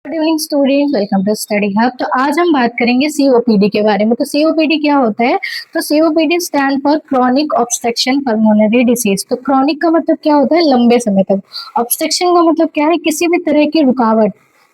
Good evening students, welcome to study hub. तो आज हम बात करेंगे सीओपीडी के बारे में। तो सीओपीडी क्या होता है? तो COPD stand for chronic obstruction pulmonary disease. तो क्रॉनिक का मतलब क्या होता है? लंबे समय तक। ऑब्स्ट्रक्शन का मतलब क्या है? किसी भी तरह की रुकावट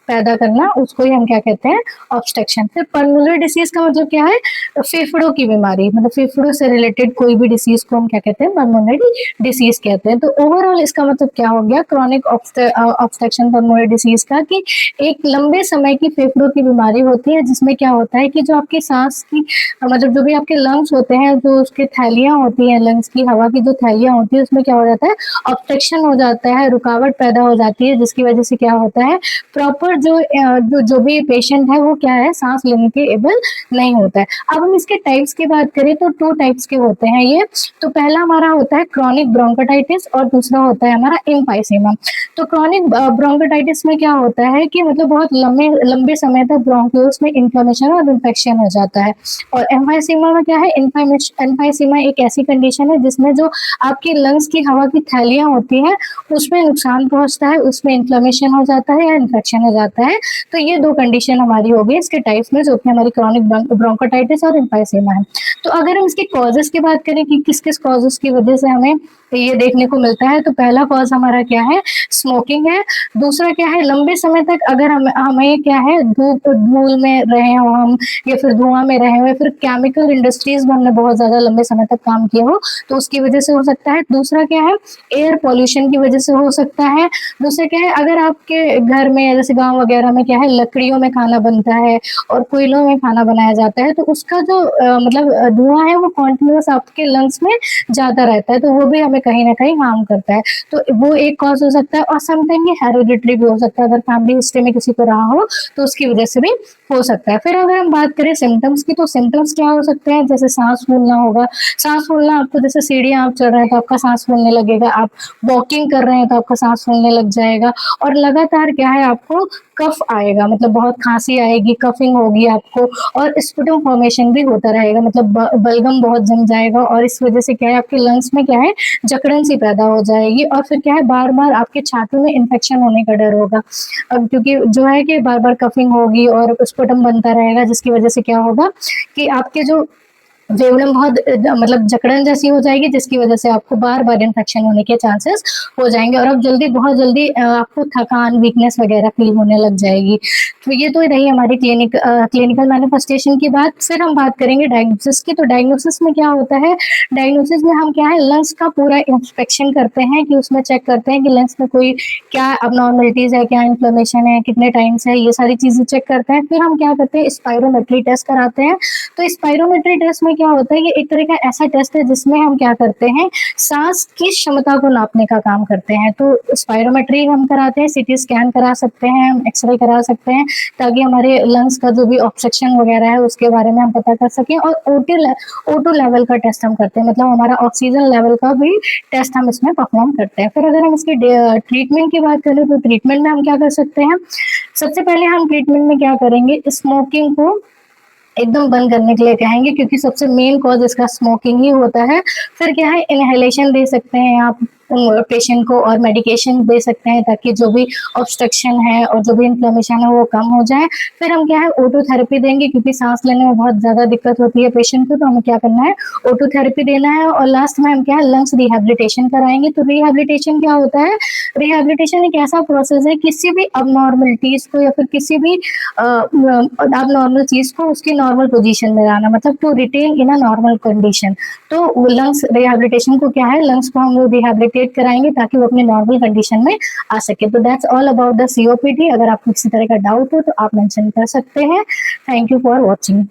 पैदा करना, उसको ही हम क्या कहते हैं? ऑब्स्ट्रक्शन। फिर पल्मोनरी डिसीज का मतलब क्या है? तो फेफड़ों की बीमारी, मतलब फेफड़ों से रिलेटेड कोई भी डिसीज को हम क्या कहते हैं? पल्मोनरी डिसीज कहते हैं। तो ओवरऑल इसका मतलब क्या हो गया क्रॉनिक ऑब्स्ट्रक्शन पल्मोनरी डिसीज का? कि एक लंबे समय की फेफड़ों की बीमारी होती है, जिसमें क्या होता है कि जो आपकी सांस की मतलब जो भी आपके लंग्स होते हैं, जो उसके थैलियां होती हैं, लंग्स की हवा की जो थैलियां होती है, उसमें क्या हो जाता है? ऑब्स्ट्रक्शन हो जाता है, रुकावट पैदा हो जाती है, जिसकी वजह से क्या होता है? प्रॉपर जो भी पेशेंट है वो क्या है? सांस लेने के एबल नहीं होता है। अब हम इसके टाइप्स की बात करें तो 2 टाइप्स के होते हैं ये। तो पहला हमारा होता है क्रॉनिक ब्रोंकाइटिस और दूसरा होता है हमारा एम्फाइसेमा। तो क्रॉनिक ब्रोंकाइटिस में क्या होता है कि मतलब बहुत लंबे लंबे समय तक ब्रोंकियोल्स में इन्फ्लेमेशन और इन्फेक्शन हो जाता है। और एम्फाइसेमा में क्या है? एम्फाइसेमा एक ऐसी कंडीशन है जिसमें जो आपकी लंग्स की हवा की थैलियां होती हैं, उसमें नुकसान पहुंचता है, उसमें इन्फ्लेमेशन हो जाता है या इन्फेक्शन हो जाता है। तो ये 2 कंडीशन हमारी हो गई इसके टाइप्स में, जो कि हमारी क्रॉनिक ब्रोंकाइटिस और एम्फाइसेमा है। तो अगर हम इसके कॉजेस की बात करें कि किस किस कॉजेस की वजह से हमें ये देखने को मिलता है, तो पहला कॉज हमारा क्या है? स्मोकिंग है। दूसरा क्या है? लंबे समय तक अगर हमें क्या है? धूल में रहे हो हम, या फिर धुआं में रहे हो, या फिर केमिकल इंडस्ट्रीज में हमने बहुत ज्यादा लंबे समय तक काम किया हो, तो उसकी वजह से हो सकता है। दूसरा क्या है? एयर पॉल्यूशन की वजह से हो सकता है। दूसरा क्या है? अगर आपके घर में जैसे गांव वगैरह में क्या है, लकड़ियों में खाना बनता है और कोयलों में खाना बनाया जाता है, तो उसका जो मतलब धुआं है वो कॉन्टिन्यूस आपके लंग्स में ज्यादा रहता है, तो वो भी हमें कहीं ना कहीं हार्म करता है। तो वो एक कॉज हो सकता है। और समटाइम ये हेरिडिटरी भी हो सकता है, अगर फैमिली हिस्ट्री में किसी को रहा हो तो उसकी वजह से भी हो सकता है। फिर अगर हम बात करें सिम्टम्स की, तो सिम्टम्स क्या हो सकते हैं? जैसे सांस फूलना होगा। सांस फूलना आपको, जैसे सीढ़ियां आप चढ़ रहे हैं तो आपका सांस फूलने लगेगा, आप वॉकिंग कर रहे हैं तो आपका सांस फूलने लग जाएगा। और लगातार क्या है? आपको कफ आएगा, मतलब बहुत खांसी आएगी, कफिंग होगी आपको। और स्पुटम फॉर्मेशन भी होता रहेगा, मतलब बलगम बहुत जम जाएगा, और इस वजह से क्या है? आपके लंग्स में क्या है? जकड़न सी पैदा हो जाएगी। और फिर क्या है? बार बार आपके छाती में इन्फेक्शन होने का डर होगा। अब क्योंकि जो है कि बार बार कफिंग होगी और स्पुटम बनता रहेगा, जिसकी वजह से क्या होगा कि आपके जो वेवलम बहुत मतलब जकड़न जैसी हो जाएगी, जिसकी वजह से आपको बार बार इन्फेक्शन होने के चांसेस हो जाएंगे। और अब जल्दी बहुत जल्दी आपको थकान, वीकनेस वगैरह फील होने लग जाएगी। तो ये तो रही हमारी क्लिनिकल मैनिफेस्टेशन की बात। फिर हम बात करेंगे डायग्नोसिस की। तो डायग्नोसिस में क्या होता है? डायग्नोसिस में हम क्या है? लंग्स का पूरा इंस्पेक्शन करते हैं, कि उसमें चेक करते हैं कि लंग्स में कोई क्या अबनॉर्मलिटीज है, क्या इन्फ्लेमेशन है, कितने टाइम से है, ये सारी चीजें चेक करते हैं। फिर हम क्या करते हैं? स्पायरोमेट्री टेस्ट कराते हैं। तो स्पायरोमेट्री टेस्ट में क्या होता है? ये एक तरह का ऐसा टेस्ट है जिसमें हम क्या करते हैं? सांस की क्षमता को नापने का काम करते हैं। तो स्पायरोमेट्री हम कराते हैं, सीटी स्कैन करा सकते हैं, हम एक्सरे करा सकते हैं, ताकि हमारे लंग्स का जो भी ऑब्स्ट्रक्शन वगैरह है उसके बारे में हम पता कर सकें। और O2 लेवल का टेस्ट हम करते हैं, मतलब हमारा ऑक्सीजन लेवल का भी टेस्ट हम इसमें परफॉर्म करते हैं। फिर अगर हम इसकी ट्रीटमेंट की बात करें, तो ट्रीटमेंट में हम क्या कर सकते हैं? सबसे पहले हम ट्रीटमेंट में क्या करेंगे? स्मोकिंग को एकदम बंद करने के लिए कहेंगे, क्योंकि सबसे मेन कॉज इसका स्मोकिंग ही होता है। फिर क्या है? इनहेलेशन दे सकते हैं आप पेशेंट को, और मेडिकेशन दे सकते हैं, ताकि जो भी ऑब्स्ट्रक्शन है और जो भी इन्फ्लेमेशन है वो कम हो जाए। फिर हम क्या है? O2 थेरेपी देंगे, क्योंकि सांस लेने में बहुत ज्यादा दिक्कत होती है पेशेंट को, तो हमें क्या करना है? O2 थेरेपी देना है। और लास्ट में हम क्या है? लंग्स रिहेबिलिटेशन कराएंगे। तो रिहेबिलिटेशन क्या होता है? रिहेबिलिटेशन एक ऐसा प्रोसेस है, किसी भी अबनॉर्मलिटीज को या फिर किसी भी अब चीज को उसकी नॉर्मल पोजीशन में लाना, मतलब to retain in a normal condition. तो लंग्स रिहेबिलिटेशन को क्या है? लंग्स को हम लोग रिहेबिलिटेट कराएंगे, ताकि वो अपने नॉर्मल कंडीशन में आ सके। तो that's all about the COPD. अगर आपको किसी तरह का डाउट हो तो आप मेंशन कर सकते हैं। Thank you for watching.